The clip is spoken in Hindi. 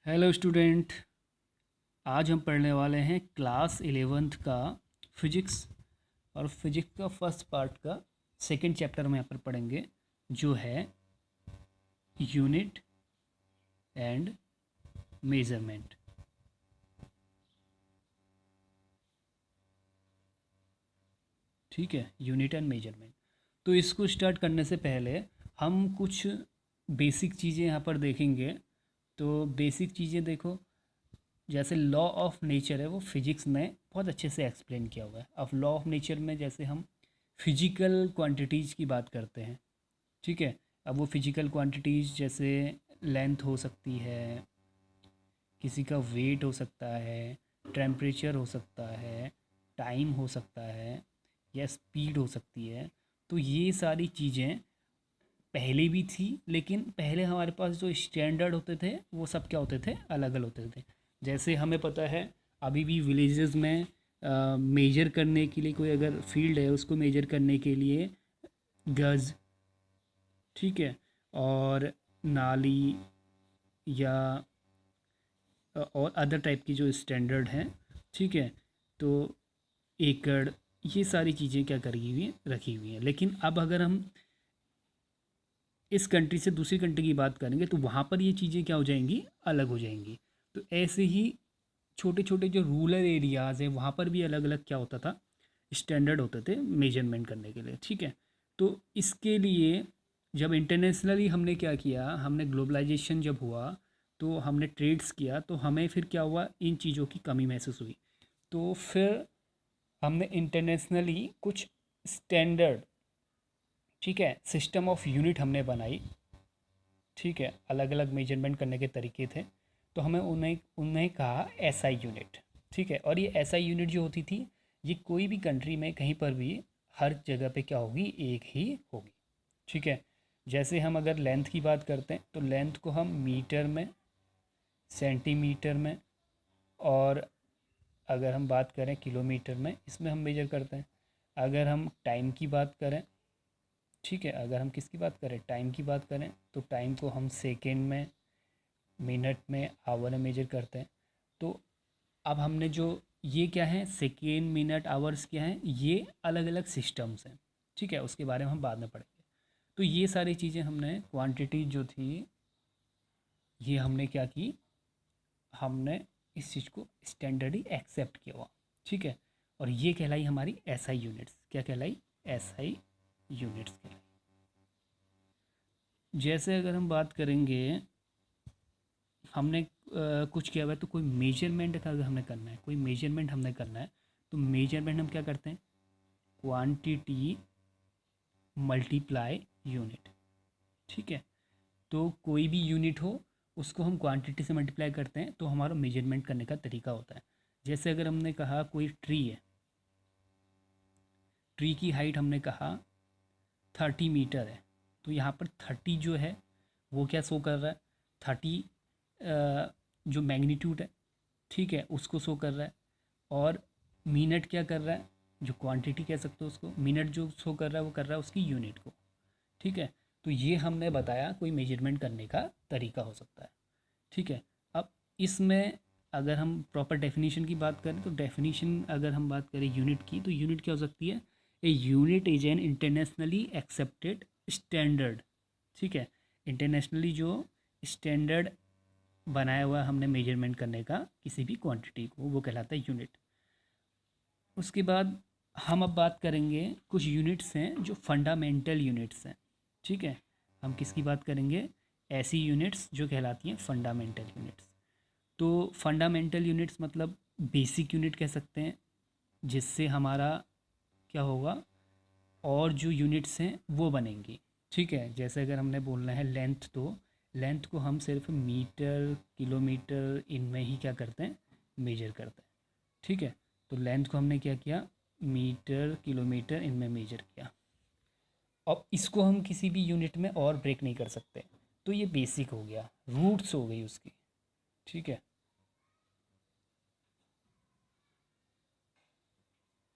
Hello student. आज हम पढ़ने वाले हैं क्लास 11th का फिजिक्स। और फिजिक्स का फर्स्ट पार्ट का सेकंड चैप्टर में यहाँ पर पढ़ेंगे, जो है यूनिट एंड मेजरमेंट। ठीक है, यूनिट एंड मेजरमेंट। तो इसको स्टार्ट करने से पहले हम कुछ बेसिक चीज़ें यहाँ पर देखेंगे। तो बेसिक चीज़ें देखो, जैसे लॉ ऑफ नेचर है वो फिजिक्स में बहुत अच्छे से एक्सप्लेन किया हुआ है। अब लॉ ऑफ नेचर में जैसे हम फिजिकल क्वांटिटीज़ की बात करते हैं, ठीक है। अब वो फिजिकल क्वांटिटीज़ जैसे लेंथ हो सकती है, किसी का वेट हो सकता है, टेम्परेचर हो सकता है, टाइम हो सकता है, या स्पीड हो सकती है। तो ये सारी चीज़ें पहले भी थी, लेकिन पहले हमारे पास जो स्टैंडर्ड होते थे वो सब क्या होते थे, अलग अलग होते थे। जैसे हमें पता है अभी भी विलेजेस में मेजर करने के लिए, कोई अगर फील्ड है उसको मेजर करने के लिए गज, ठीक है, और नाली, या और अदर टाइप की जो स्टैंडर्ड हैं, ठीक है। तो एकड़, ये सारी चीज़ें क्या करी हुई हैं, रखी हुई हैं। लेकिन अब अगर हम इस कंट्री से दूसरी कंट्री की बात करेंगे तो वहाँ पर ये चीज़ें क्या हो जाएंगी, अलग हो जाएंगी। तो ऐसे ही छोटे छोटे जो रूरल एरियाज़ हैं वहाँ पर भी अलग अलग क्या होता था, स्टैंडर्ड होते थे मेजरमेंट करने के लिए, ठीक है। तो इसके लिए जब इंटरनेशनली हमने क्या किया, हमने ग्लोबलाइजेशन जब हुआ तो हमने ट्रेड्स किया, तो हमें फिर क्या हुआ, इन चीज़ों की कमी महसूस हुई। तो फिर हमने इंटरनेशनली कुछ स्टैंडर्ड, ठीक है, सिस्टम ऑफ यूनिट हमने बनाई, ठीक है। अलग अलग मेजरमेंट करने के तरीके थे, तो हमें उन्हें उन्हें कहा एसआई यूनिट, ठीक है। और ये एसआई यूनिट जो होती थी, ये कोई भी कंट्री में कहीं पर भी हर जगह पे क्या होगी, एक ही होगी, ठीक है। जैसे हम अगर लेंथ की बात करते हैं तो लेंथ को हम मीटर में, सेंटीमीटर में, और अगर हम बात करें किलोमीटर में, इसमें हम मेजर करते हैं। अगर हम टाइम की बात करें, ठीक है, अगर हम किसकी बात करें, टाइम की बात करें, तो टाइम को हम सेकेंड में, मिनट में, आवर में मेजर करते हैं। तो अब हमने जो ये क्या है, सेकेंड, मिनट, आवर्स क्या हैं, ये अलग अलग सिस्टम्स हैं, ठीक है। उसके बारे में हम बाद में पढ़ेंगे। तो ये सारी चीज़ें हमने क्वांटिटी जो थी, ये हमने क्या की, हमने इस चीज़ को स्टैंडर्ड ही एक्सेप्ट किया हुआ, ठीक है। और ये कहलाई हमारी एसआई यूनिट्स, क्या कहलाई, एसआई यूनिट्स कहलाई। जैसे अगर हम बात करेंगे, हमने कुछ किया हुआ है, तो कोई मेजरमेंट का अगर हमने करना है, कोई मेजरमेंट हमने करना है, तो मेजरमेंट हम क्या करते हैं, क्वांटिटी मल्टीप्लाई यूनिट, ठीक है। तो कोई भी यूनिट हो उसको हम क्वांटिटी से मल्टीप्लाई करते हैं, तो हमारा मेजरमेंट करने का तरीका होता है। जैसे अगर हमने कहा कोई ट्री है, ट्री की हाइट हमने कहा 30 मीटर है, तो यहाँ पर 30 जो है वो क्या शो कर रहा है, 30 जो मैग्नीट्यूड है, ठीक है, उसको शो कर रहा है। और मिनट क्या कर रहा है, जो क्वांटिटी कह सकते हो उसको, मिनट जो शो कर रहा है वो कर रहा है उसकी यूनिट को, ठीक है। तो ये हमने बताया कोई मेजरमेंट करने का तरीका हो सकता है, ठीक है। अब इसमें अगर हम प्रॉपर डेफिनेशन की बात करें, तो डेफिनेशन अगर हम बात करें यूनिट की, तो यूनिट क्या हो सकती है, a unit is an internationally accepted standard, ठीक है। इंटरनेशनली जो स्टैंडर्ड बनाया हुआ है हमने मेजरमेंट करने का किसी भी क्वांटिटी को, वो कहलाता है यूनिट। उसके बाद हम अब बात करेंगे, कुछ यूनिट्स हैं जो फंडामेंटल यूनिट्स हैं, ठीक है। हम किसकी बात करेंगे, ऐसी यूनिट्स जो कहलाती हैं फंडामेंटल यूनिट्स। तो फंडामेंटल यूनिट्स मतलब बेसिक यूनिट कह सकते हैं, जिससे हमारा क्या होगा, और जो यूनिट्स हैं वो बनेंगी, ठीक है। जैसे अगर हमने बोलना है लेंथ, तो लेंथ को हम सिर्फ मीटर, किलोमीटर, इनमें ही क्या करते हैं, मेजर करते हैं, ठीक है। तो लेंथ को हमने क्या किया, मीटर, किलोमीटर, इनमें मेजर किया। अब इसको हम किसी भी यूनिट में और ब्रेक नहीं कर सकते। तो ये बेसिक हो गया, रूट्स हो गई उसकी, ठीक है।